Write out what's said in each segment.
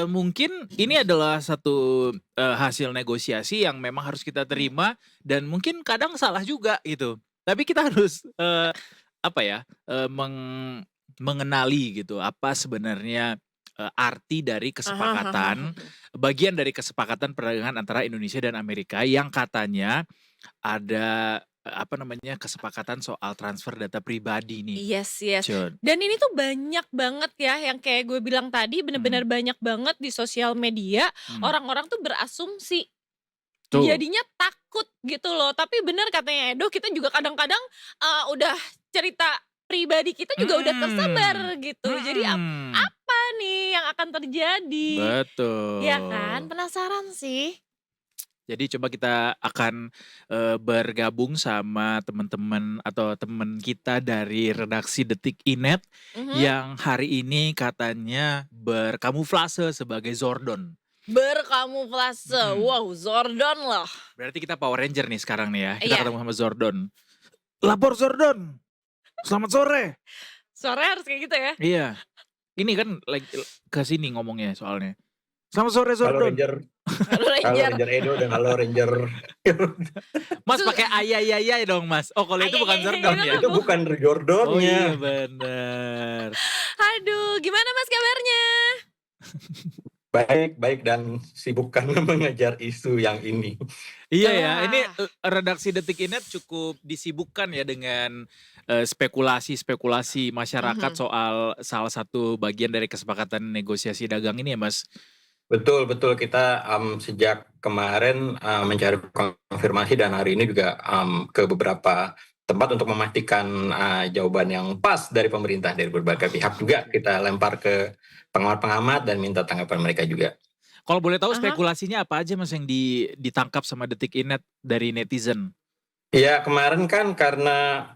Mungkin ini adalah satu, hasil negosiasi yang memang harus kita terima dan mungkin kadang salah juga gitu. Tapi kita harus, apa ya, mengenali gitu apa sebenarnya, arti dari kesepakatan, bagian dari kesepakatan perdagangan antara Indonesia dan Amerika yang katanya ada, apa namanya, kesepakatan soal transfer data pribadi nih, Yes, yes. Jon. Dan ini tuh banyak banget ya yang kayak gue bilang tadi Mhm, bener-bener banyak banget di sosial media, mhm. orang-orang tuh berasumsi. Tuh, Jadinya takut gitu loh, tapi bener katanya Edo kita juga kadang-kadang, udah cerita pribadi kita juga udah tersebar mhm, gitu. Jadi mhm. apa nih yang akan terjadi? Ya kan? Betul. Penasaran sih. Jadi coba kita akan, bergabung sama teman-teman atau teman kita dari redaksi Detik.INET Mhm. yang hari ini katanya berkamuflase sebagai Zordon. Berkamuflase, Mhm. wow Zordon loh. Berarti kita Power Ranger nih sekarang nih ya, kita Iya, ketemu sama Zordon. "Lapor Zordon, selamat sore." suaranya harus kayak gitu ya? Iya, ini kan lagi ke sini ngomongnya soalnya. "Selamat sore Halo Zordon." Ranger, Halo halo Ranger. Ranger Edo dan halo Ranger. Mas pakai ayai dong Mas. Oh kalau itu bukan Ayayayay Zordon itu ya? mah Itu bu bukan Oh iya Jordannya. bener. aduh gimana Mas kabarnya? Baik, baik dan sibuk karena mengejar isu yang ini. Iya ya, ini, Wah, redaksi Detik.INET cukup disibukkan ya dengan, spekulasi-spekulasi masyarakat mhm. soal salah satu bagian dari kesepakatan negosiasi dagang ini ya, Mas? Betul, betul kita sejak kemarin mencari konfirmasi dan hari ini juga ke beberapa tempat untuk memastikan jawaban yang pas dari pemerintah dari berbagai Oh, pihak juga oke. kita lempar ke pengamat-pengamat dan minta tanggapan mereka juga. Kalau boleh tahu Ah spekulasinya apa aja Mas yang ditangkap sama Detik.INET dari netizen? Ya kemarin kan karena,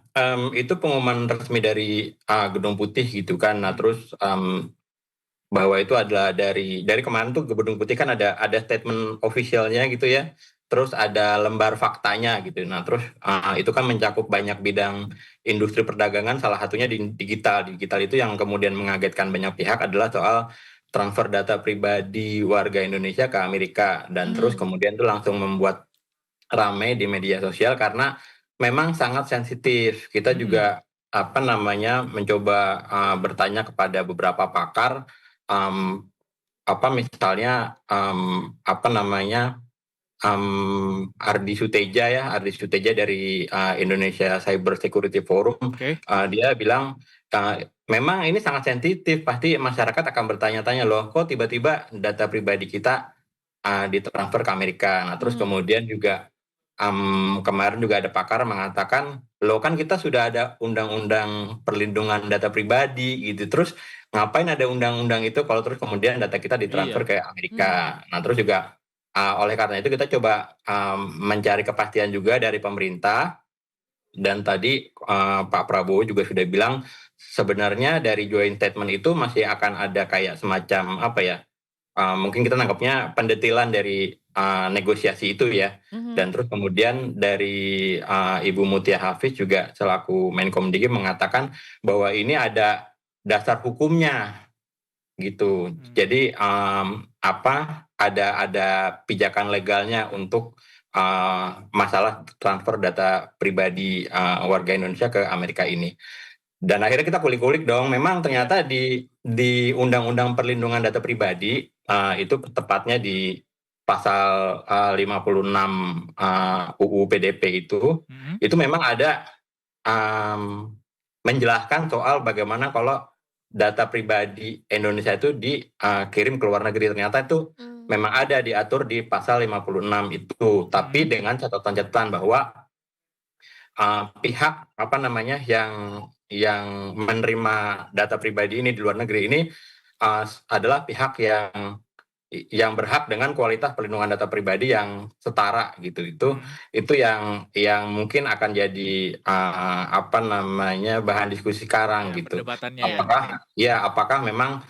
itu pengumuman resmi dari, Gedung Putih gitu kan. Nah Mhm, terus, bahwa itu adalah dari kemarin tuh Gedung Putih kan ada statement official-nya gitu ya, terus ada lembar faktanya gitu. Nah terus, itu kan mencakup banyak bidang industri perdagangan salah satunya di digital. Digital itu yang kemudian mengagetkan banyak pihak adalah soal transfer data pribadi warga Indonesia ke Amerika dan terus mhm, kemudian itu langsung membuat ramai di media sosial karena memang sangat sensitif. Kita mhm, juga apa namanya mencoba bertanya kepada beberapa pakar, um, apa misalnya apa namanya Ardi Suteja ya, Ardi Suteja dari Indonesia Cyber Security Forum, oke. dia bilang memang ini sangat sensitif, pasti masyarakat akan bertanya-tanya loh, kok tiba-tiba data pribadi kita ditransfer ke Amerika. Nah, terus mhm. kemudian juga kemarin juga ada pakar mengatakan, "Loh kan kita sudah ada undang-undang perlindungan data pribadi gitu, terus ngapain ada undang-undang itu kalau terus kemudian data kita ditransfer Iya, ke Mmm, Amerika." Nah, terus juga, oleh karena itu kita coba, mencari kepastian juga dari pemerintah dan tadi, Pak Prabowo juga sudah bilang, sebenarnya dari joint statement itu masih akan ada kayak semacam apa ya, mungkin kita nangkepnya pendetilan dari, negosiasi itu ya. mhm. Dan terus kemudian dari, Ibu Mutia Hafiz juga selaku Menkomdigi mengatakan bahwa ini ada dasar hukumnya gitu. mhm. Jadi, apa, ada pijakan legalnya untuk, masalah transfer data pribadi, warga Indonesia ke Amerika ini. Dan akhirnya kita kulik-kulik dong, memang Iya, ternyata di Undang-Undang Perlindungan Data Pribadi, itu tepatnya di pasal, 56, UU PDP mhm, itu memang ada, mmm, menjelaskan soal bagaimana kalau data pribadi Indonesia itu dikirim ke luar negeri. Ternyata itu Mmm, memang ada diatur di pasal 56 itu, tapi mhm, dengan catatan-catatan bahwa pihak apa namanya yang menerima data pribadi ini di luar negeri ini adalah pihak yang berhak dengan kualitas perlindungan data pribadi yang setara gitu. mhm. Itu yang mungkin akan jadi apa namanya bahan diskusi sekarang Iya, gitu. perdebatannya ya. iya. Apakah memang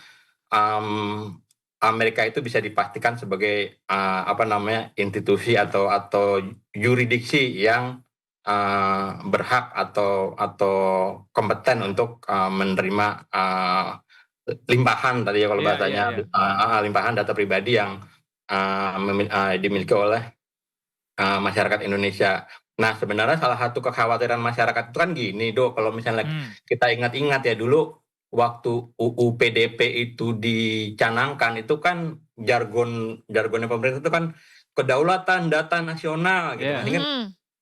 um, Amerika itu bisa dipastikan sebagai apa namanya institusi atau yuridiksi yang berhak atau kompeten untuk menerima limpahan tadi ya kalau Iya, iya, bahasanya, iya. limpahan data pribadi yang dimiliki oleh masyarakat Indonesia. Nah, sebenarnya salah satu kekhawatiran masyarakat itu kan gini, Dok, kalau misalnya Hmm. kita ingat-ingat ya dulu waktu UU PDP itu dicanangkan itu kan jargonnya pemerintah itu kan kedaulatan data nasional gitu. Iya. Ini kan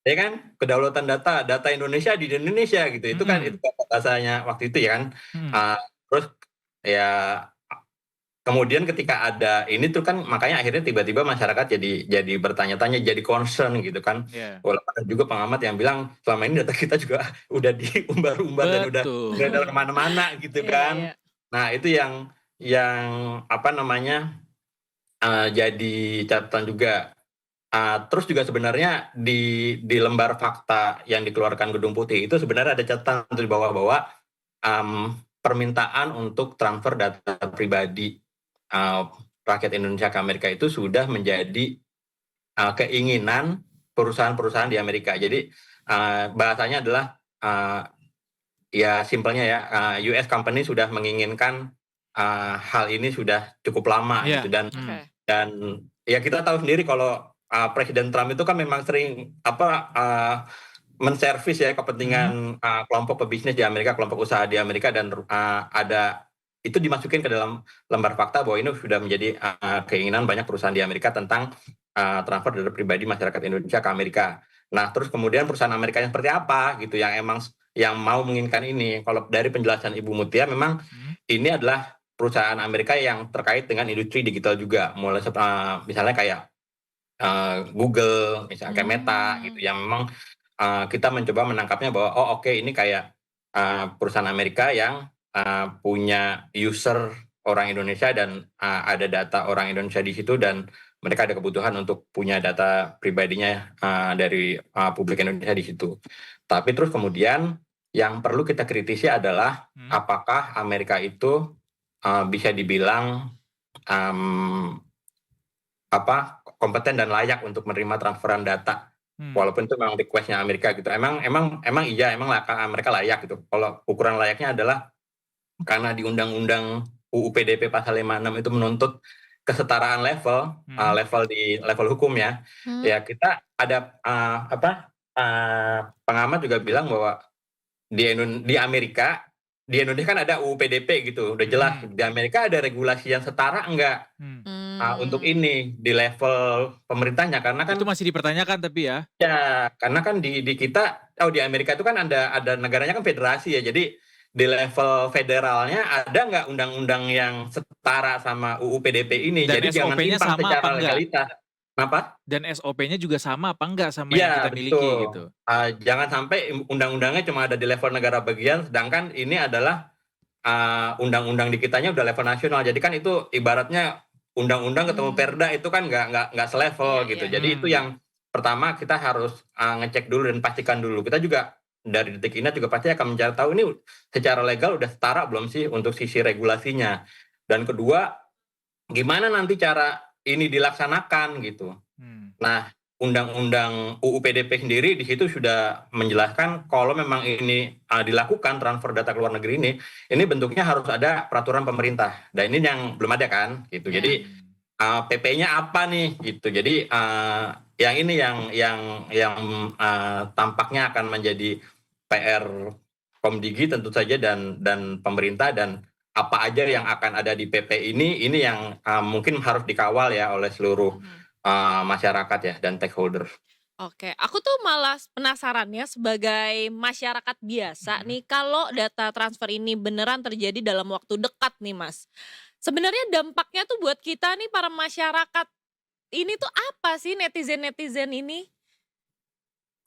ya kan kedaulatan data Indonesia di Indonesia gitu. Itu kan Mm-mm. itu bahasanya waktu itu ya kan. Hmm. Terus ya kemudian ketika ada ini tuh kan makanya akhirnya tiba-tiba masyarakat jadi bertanya-tanya, jadi concern gitu kan. Iya. Walaupun ada juga pengamat yang bilang selama ini data kita juga udah diumbar-umbar dan udah Betul. beredar kemana-mana gitu Iya, kan. iya. Nah itu yang apa namanya jadi catatan juga. Terus juga sebenarnya di lembar fakta yang dikeluarkan Gedung Putih itu sebenarnya ada catatan di bawah bahwa permintaan untuk transfer data pribadi rakyat Indonesia ke Amerika itu sudah menjadi keinginan perusahaan-perusahaan di Amerika. Jadi bahasanya adalah ya simpelnya ya US company sudah menginginkan hal ini sudah cukup lama Iya. gitu dan Oke. ya kita tahu sendiri kalau Presiden Trump itu kan memang sering menservis ya kepentingan kelompok pebisnis di Amerika, kelompok usaha di Amerika dan ada itu dimasukin ke dalam lembar fakta bahwa ini sudah menjadi keinginan banyak perusahaan di Amerika tentang transfer data pribadi masyarakat Indonesia ke Amerika. Nah, terus kemudian perusahaan Amerika yang seperti apa gitu yang emang yang mau menginginkan ini. Kalau dari penjelasan Ibu Mutia memang ini adalah perusahaan Amerika yang terkait dengan industri digital juga, mulai misalnya kayak Google, misalnya kayak Meta gitu, yang memang kita mencoba menangkapnya bahwa oke, ini kayak perusahaan Amerika yang punya user orang Indonesia dan ada data orang Indonesia di situ dan mereka ada kebutuhan untuk punya data pribadinya dari publik Indonesia di situ. Tapi terus kemudian yang perlu kita kritisi adalah apakah Amerika itu bisa dibilang kompeten dan layak untuk menerima transferan data, walaupun itu memang request-nya Amerika gitu. Emang iya, emang mereka layak gitu. Kalau ukuran layaknya adalah karena di Undang-Undang UU PDP pasal 56 itu menuntut kesetaraan level di level hukum ya. Ya kita ada pengamat juga bilang bahwa di Amerika, di Indonesia kan ada UU PDP gitu, udah jelas. Di Amerika ada regulasi yang setara enggak untuk ini di level pemerintahnya karena kan itu masih dipertanyakan tapi ya. Ya, karena kan di kita, di Amerika itu kan ada negaranya kan federasi ya, jadi di level federalnya ada nggak undang-undang yang setara sama UU PDP ini, Dan jadi jangan SOP-nya timpang sama apa secara enggak? legalitas. Kenapa? Dan SOP-nya juga sama apa enggak sama yang Ya, kita miliki betul. gitu. Jangan sampai undang-undangnya cuma ada di level negara bagian, sedangkan ini adalah undang-undang di kitanya udah level nasional. Jadi kan itu ibaratnya undang-undang ketemu perda itu kan nggak selevel gitu. Jadi itu yang pertama kita harus ngecek dulu dan pastikan dulu. Kita juga dari Detik.Net juga pasti akan mencari tahu ini secara legal udah setara belum sih untuk sisi regulasinya. Dan kedua, gimana nanti cara ini dilaksanakan gitu. Nah, Undang-Undang UU PDP sendiri di situ sudah menjelaskan kalau memang ini dilakukan transfer data ke luar negeri ini bentuknya harus ada peraturan pemerintah. Dan ini yang belum ada kan, gitu. Jadi PP-nya apa nih, gitu. Jadi yang ini yang tampaknya akan menjadi PR Komdigi tentu saja dan pemerintah dan apa aja yang akan ada di PP ini yang mungkin harus dikawal ya oleh seluruh masyarakat ya dan stakeholder. Oke, aku tuh malah penasarannya sebagai masyarakat biasa nih, kalau data transfer ini beneran terjadi dalam waktu dekat nih Mas. Sebenarnya dampaknya tuh buat kita nih para masyarakat ini tuh apa sih netizen-netizen ini?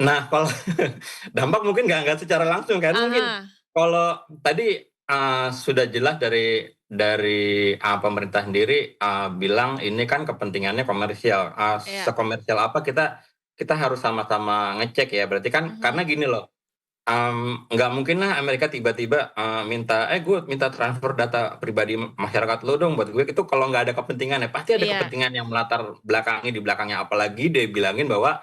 Nah, kalau dampak mungkin nggak secara langsung kan, mungkin kalau tadi sudah jelas dari pemerintah sendiri bilang ini kan kepentingannya komersial. Sekomersial apa kita harus sama-sama ngecek ya. Berarti kan karena gini loh, nggak mungkin lah Amerika tiba-tiba gue minta transfer data pribadi masyarakat lo dong buat gue. Itu kalau nggak ada kepentingan ya pasti ada kepentingan yang melatar belakangi di belakangnya. Apalagi dia bilangin bahwa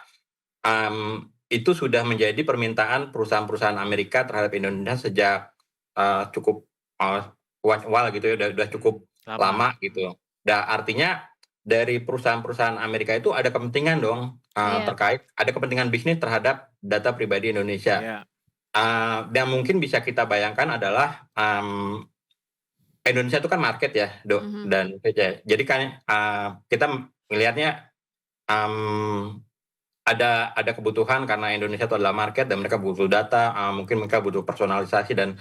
itu sudah menjadi permintaan perusahaan-perusahaan Amerika terhadap Indonesia sejak cukup wal gitu ya, udah cukup Lama. lama gitu. Artinya dari perusahaan-perusahaan Amerika itu ada kepentingan dong Iya. terkait ada kepentingan bisnis terhadap data pribadi Indonesia. Iya. Dan mungkin bisa kita bayangkan adalah Indonesia itu kan market ya, dan jadi kan kita melihatnya ada kebutuhan karena Indonesia itu adalah market dan mereka butuh data, mungkin mereka butuh personalisasi dan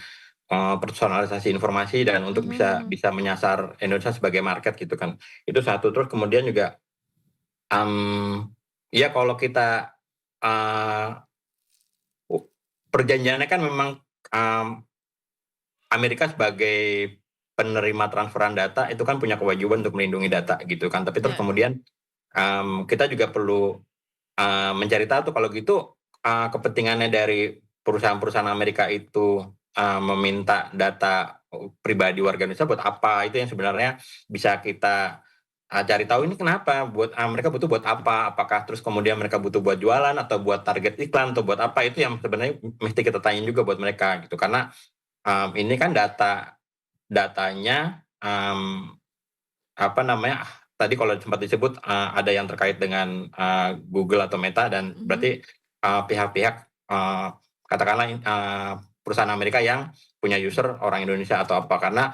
personalisasi informasi dan untuk bisa menyasar Indonesia sebagai market gitu kan. Itu satu. Terus kemudian juga ya kalau kita perjanjiannya kan memang Amerika sebagai penerima transferan data itu kan punya kewajiban untuk melindungi data gitu kan. Tapi terus kemudian kita juga perlu mencari tahu tuh kalau gitu kepentingannya dari perusahaan-perusahaan Amerika itu meminta data pribadi warga Indonesia buat apa, itu yang sebenarnya bisa kita cari tahu ini kenapa, buat mereka butuh buat apa, apakah terus kemudian mereka butuh buat jualan atau buat target iklan atau buat apa, itu yang sebenarnya mesti kita tanyain juga buat mereka gitu, karena ini kan datanya apa namanya tadi kalau sempat disebut ada yang terkait dengan Google atau Meta dan berarti pihak-pihak katakanlah perusahaan Amerika yang punya user orang Indonesia atau apa, karena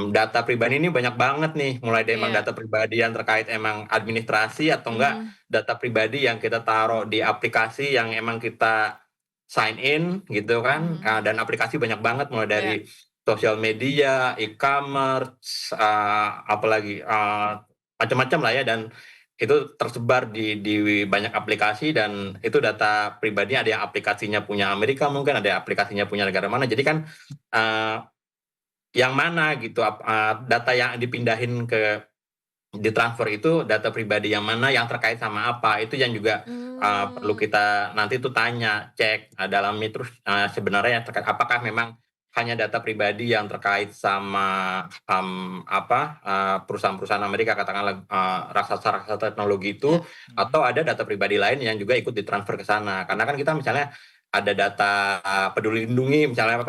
data pribadi ini banyak banget nih, mulai dari emang data pribadi yang terkait emang administrasi atau enggak data pribadi yang kita taruh di aplikasi yang emang kita sign in gitu kan, dan aplikasi banyak banget mulai dari sosial media, e-commerce, apalagi macam-macam lah ya, dan itu tersebar di banyak aplikasi dan itu data pribadinya ada yang aplikasinya punya Amerika, mungkin ada aplikasinya punya negara mana. Jadi kan yang mana gitu data yang dipindahin ditransfer itu data pribadi yang mana, yang terkait sama apa, itu yang juga perlu kita nanti itu cek dalami terus sebenarnya yang terkait apakah memang hanya data pribadi yang terkait sama perusahaan-perusahaan Amerika, katakanlah raksasa teknologi itu, atau ada data pribadi lain yang juga ikut ditransfer ke sana. Karena kan kita misalnya ada data peduli lindungi, misalnya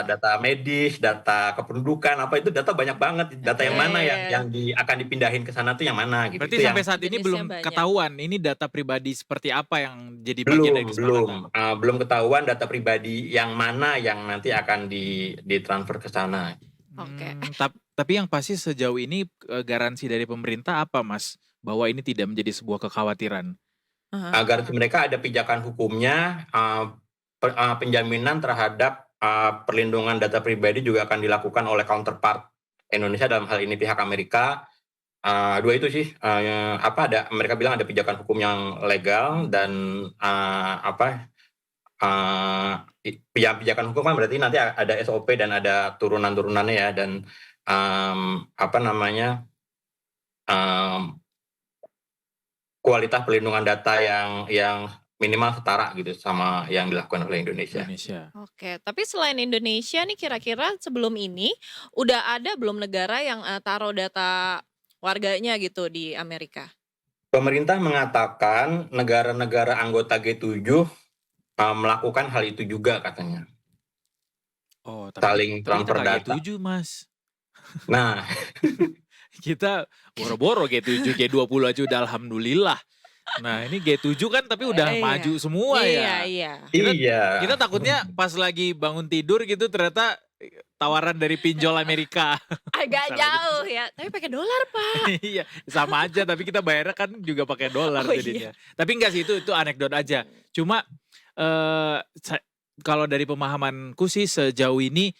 data medis, data kependudukan, apa itu data banyak banget. Data yang mana yang akan dipindahin ke sana tuh yang mana gitu. Berarti itu sampai saat ini belum ketahuan ini data pribadi seperti apa yang jadi bagian dari kesepakatan. Belum ketahuan data pribadi yang mana yang nanti akan ditransfer ke sana. Tapi yang pasti sejauh ini garansi dari pemerintah apa, Mas, bahwa ini tidak menjadi sebuah kekhawatiran? Garansi mereka ada pijakan hukumnya, penjaminan terhadap perlindungan data pribadi juga akan dilakukan oleh counterpart Indonesia, dalam hal ini pihak Amerika. Dua itu sih, mereka bilang ada pijakan hukum yang legal dan pijakan hukum kan berarti nanti ada SOP dan ada turunan-turunannya ya, dan kualitas perlindungan data yang minimal setara gitu sama yang dilakukan oleh Indonesia. Oke, tapi selain Indonesia nih kira-kira sebelum ini udah ada belum negara yang taruh data warganya gitu di Amerika? Pemerintah mengatakan negara-negara anggota G7 melakukan hal itu juga katanya. Oh, saling transfer data. G7, Mas. Nah, kita boro-boro G7, G20 aja udah alhamdulillah. Nah, ini G7 kan tapi udah maju semua ya. Kita takutnya pas lagi bangun tidur gitu ternyata tawaran dari pinjol Amerika. Agak jauh ya, tapi pakai dolar, Pak. Iya, sama aja tapi kita bayarnya kan juga pakai dolar jadinya. Tapi enggak sih, itu anekdot aja. Cuma kalau dari pemahamanku sih sejauh ini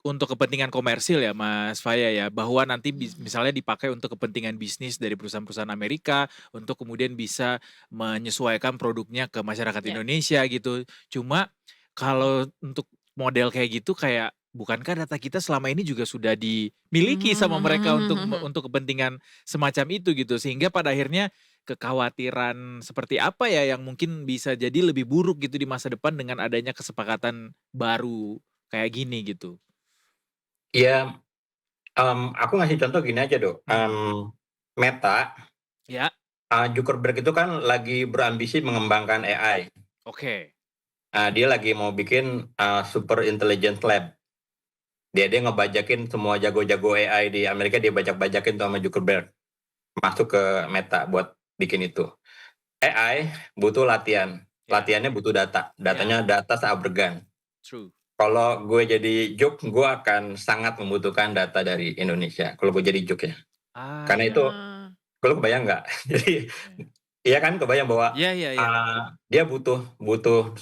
untuk kepentingan komersil ya Mas Faya ya, bahwa nanti misalnya dipakai untuk kepentingan bisnis dari perusahaan-perusahaan Amerika untuk kemudian bisa menyesuaikan produknya ke masyarakat Indonesia gitu. Cuma kalau untuk model kayak gitu, kayak bukankah data kita selama ini juga sudah dimiliki sama mereka untuk kepentingan semacam itu gitu, sehingga pada akhirnya kekhawatiran seperti apa ya yang mungkin bisa jadi lebih buruk gitu di masa depan dengan adanya kesepakatan baru kayak gini gitu. Ya, aku ngasih contoh gini aja Dok. Meta, Zuckerberg itu kan lagi berambisi mengembangkan AI. Oke. Dia lagi mau bikin super intelligence lab Dia ngebajakin semua jago-jago AI di Amerika, dia bajak-bajakin tuh sama Zuckerberg masuk ke Meta buat bikin itu. AI butuh latihan, Ya, latihannya butuh data, ya, datanya data seabergan. true. Kalau gue jadi Juk, gue akan sangat membutuhkan data dari Indonesia. Kalau gue jadi Juk ya, karena Ya, itu Ah, gue kebayang nggak? Jadi ya, iya kan kebayang bahwa ya, ya, ya, dia butuh butuh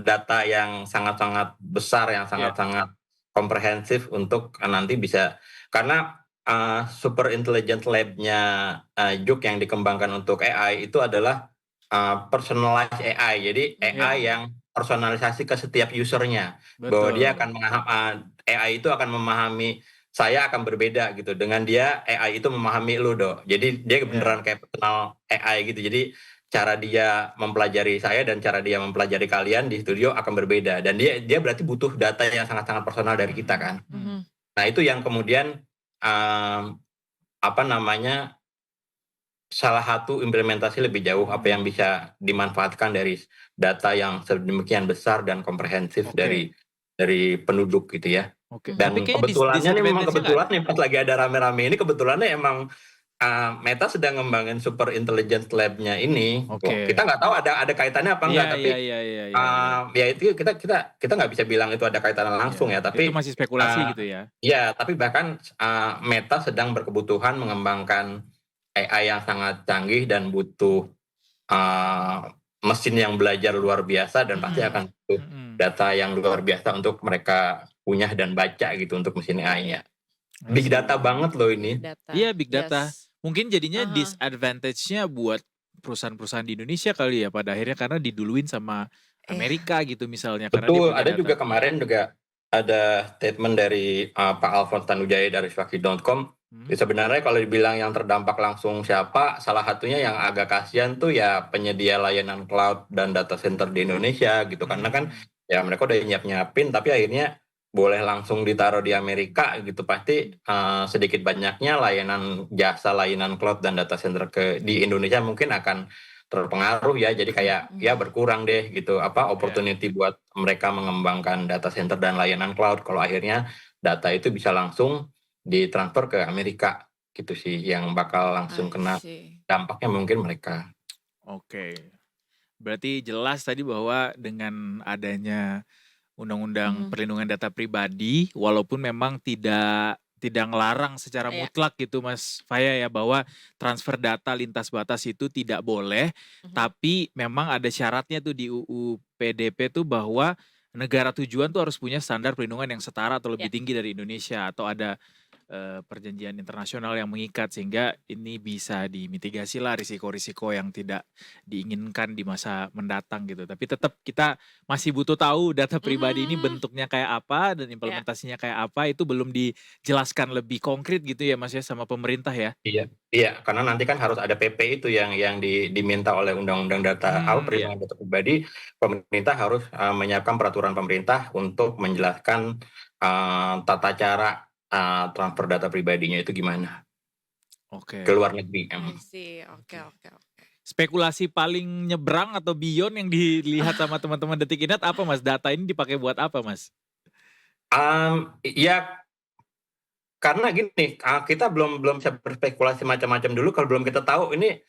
data yang sangat-sangat besar, yang ya. sangat-sangat komprehensif untuk nanti bisa, karena super intelligence lab-nya Juk yang dikembangkan untuk AI itu adalah personalized AI. Jadi Ya, AI yang personalisasi ke setiap usernya, bahwa dia betul. akan AI itu akan memahami saya akan berbeda gitu dengan dia, AI itu memahami lu dok. Jadi dia Ya. beneran kayak personal AI gitu. Jadi cara dia mempelajari saya dan cara dia mempelajari kalian di studio akan berbeda, dan dia berarti butuh data yang sangat-sangat personal dari kita Mm-mm, kan. mm. Nah itu yang kemudian um, apa namanya, salah satu implementasi lebih jauh apa yang bisa dimanfaatkan dari data yang sedemikian besar dan komprehensif Oke, dari penduduk gitu ya. oke. Tapi Dan mhm. kayaknya kebetulannya nih, memang disadvantage-nya nggak kebetulan ada. nih pas lagi ada rame-rame ini, kebetulannya emang Meta sedang ngembangin super intelligence lab-nya ini. Wah, kita Oke. nggak tahu ada kaitannya apa Iya, enggak, iya, tapi iya, iya, iya, iya. ya itu kita kita kita nggak bisa bilang itu ada kaitan langsung ya, Ya, itu tapi masih spekulasi gitu ya. ya, tapi bahkan Meta sedang berkebutuhan mengembangkan AI yang sangat canggih dan butuh uh, mesin yang belajar luar biasa, dan pasti Mhm. akan butuh Mm-mm. data yang luar biasa untuk mereka punya dan baca gitu untuk mesin Iya, AI-nya. iya. I Big see. data banget loh Big ini. data. Iya, big data. Yes. Mungkin jadinya Aha. disadvantage-nya buat perusahaan-perusahaan di Indonesia kali ya pada akhirnya karena diduluin sama Iya. Amerika gitu misalnya karena dia Betul, punya ada juga data. Iya. kemarin juga ada statement dari Pak Alfons Tanujaya dari Swaki.com. Hmm? Sebenarnya kalau dibilang yang terdampak langsung siapa, salah satunya yang agak kasihan tuh ya penyedia layanan cloud dan data center di Indonesia gitu. Karena kan Hmm. ya mereka udah nyiap-nyiapin, tapi akhirnya boleh langsung ditaruh di Amerika gitu. Pasti sedikit banyaknya jasa layanan cloud dan data center di Indonesia mungkin akan terpengaruh ya, jadi kayak ya Mhm. berkurang deh gitu apa Ya. opportunity buat mereka mengembangkan data center dan layanan cloud kalau akhirnya data itu bisa langsung ditransfer ke Amerika gitu sih, yang bakal langsung I kena see. dampaknya mungkin mereka. Oke. Berarti jelas tadi bahwa dengan adanya Undang-Undang Mhm. Perlindungan Data Pribadi, walaupun memang tidak ngelarang secara Iya. mutlak gitu Mas Faya ya bahwa transfer data lintas batas itu tidak boleh, Mhm. tapi memang ada syaratnya tuh di UU PDP tuh bahwa negara tujuan tuh harus punya standar perlindungan yang setara atau lebih Ya. tinggi dari Indonesia atau ada perjanjian internasional yang mengikat sehingga ini bisa dimitigasi lah risiko-risiko yang tidak diinginkan di masa mendatang gitu. Tapi tetap kita masih butuh tahu data pribadi ini Mhm. bentuknya kayak apa dan Ya. implementasinya kayak apa itu belum dijelaskan lebih konkret gitu ya Mas ya sama pemerintah ya. Iya, iya, karena nanti kan harus ada PP itu yang diminta oleh Undang-Undang Iya. Perlindungan Data Pribadi. Pemerintah harus menyiapkan peraturan pemerintah untuk menjelaskan tata cara transfer data pribadinya itu gimana ke Oke. luar negeri. I see. Oke, Oke. oke, oke. Spekulasi paling nyebrang atau beyond yang dilihat sama teman-teman Detik Inet apa Mas? Data ini dipakai buat apa Mas? Ya karena gini, kita belum belum bisa berspekulasi macam-macam dulu kalau belum kita tahu ini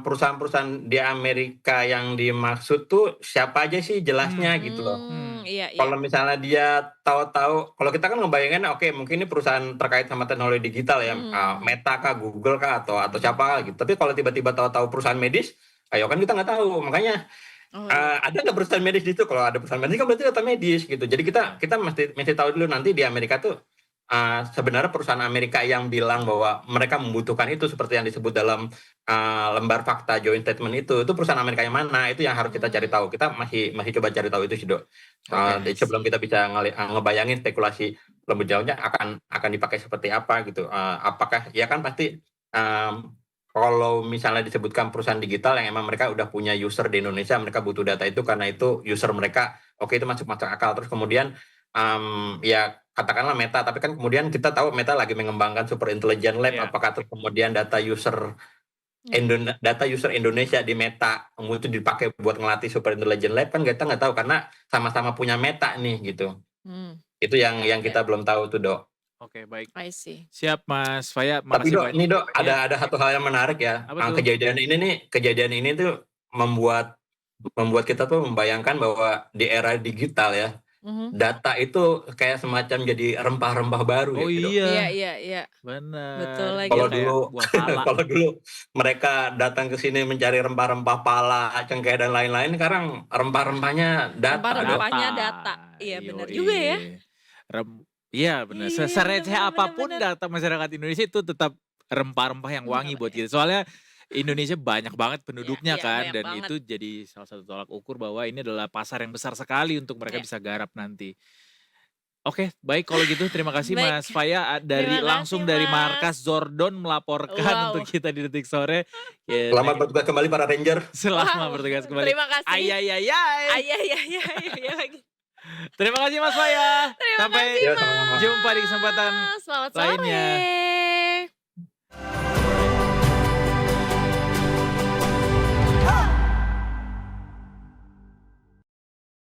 perusahaan-perusahaan di Amerika yang dimaksud tuh siapa aja sih jelasnya gitu loh. Iya, iya. Kalau misalnya dia tahu-tahu, kalau kita kan ngebayangin oke mungkin ini perusahaan terkait sama teknologi digital ya, Mhm. Meta kah, Google kah, atau siapa kah gitu. Tapi kalau tiba-tiba tahu-tahu perusahaan medis, ayo kan kita nggak tahu. Makanya Oh, iya. ada nggak perusahaan medis di situ? Kalau ada perusahaan medis kan berarti data medis gitu. Jadi kita Ya. kita mesti tahu dulu nanti di Amerika tuh sebenarnya perusahaan Amerika yang bilang bahwa mereka membutuhkan itu seperti yang disebut dalam lembar fakta joint statement itu perusahaan Amerika yang mana, itu yang harus kita cari tahu. Kita masih masih coba cari tahu itu sih dok. Oke. I Sebelum see. kita bisa ngebayangin spekulasi lebih jauhnya akan dipakai seperti apa gitu. Apakah ya kan pasti kalau misalnya disebutkan perusahaan digital yang emang mereka udah punya user di Indonesia, mereka butuh data itu karena itu user mereka, oke itu masuk akal. Terus kemudian ya katakanlah Meta, tapi kan kemudian kita tahu Meta lagi mengembangkan super intelligent lab, Ya. apakah terus kemudian data user Indonesia di Meta itu dipakai buat ngelatih super intelligent lab, kan kita nggak tahu karena sama-sama punya Meta nih gitu. Itu yang Oke, kita belum tahu tuh, Dok. Oke, baik. I see. Siap Mas Faya, Tapi makasih Dok, banyak. ini Dok, Ya, ada satu hal yang menarik ya. apa tuh? Kejadian ini tuh membuat kita tuh membayangkan bahwa di era digital ya, Mhm. data itu kayak semacam jadi rempah-rempah baru Oh gitu, Dok. Iya, iya, iya. Betul bener. lagi Dia Kalau tuh. kayak dulu buah pala. kalau dulu mereka datang ke sini mencari rempah-rempah pala, cengkeh dan lain-lain, sekarang rempah-rempahnya data, Dok. Rempah-rempahnya data. Iya benar juga ya. Iya bener. Iya, benar Sereceh benar benar apapun benar. data masyarakat Indonesia itu tetap rempah-rempah yang wangi Apa buat ya? kita. Soalnya Indonesia banyak banget penduduknya Iya, kan, banyak dan banget. itu jadi salah satu tolak ukur bahwa ini adalah pasar yang besar sekali untuk mereka Iya. bisa garap nanti. Oke, baik kalau gitu terima kasih Baik, Mas Faya terima langsung kasih dari Mas. markas Zordon melaporkan untuk Wow. kita di Detik Sore. Ya, Selamat bertugas kembali para Ranger. selamat Wow, bertugas kembali. terima kasih. Ayayayay. Iya lagi. Terima kasih Mas Faya. Terima Sampai kasih Ya, Mas. sama-sama. jumpa di kesempatan Selamat lainnya. sore.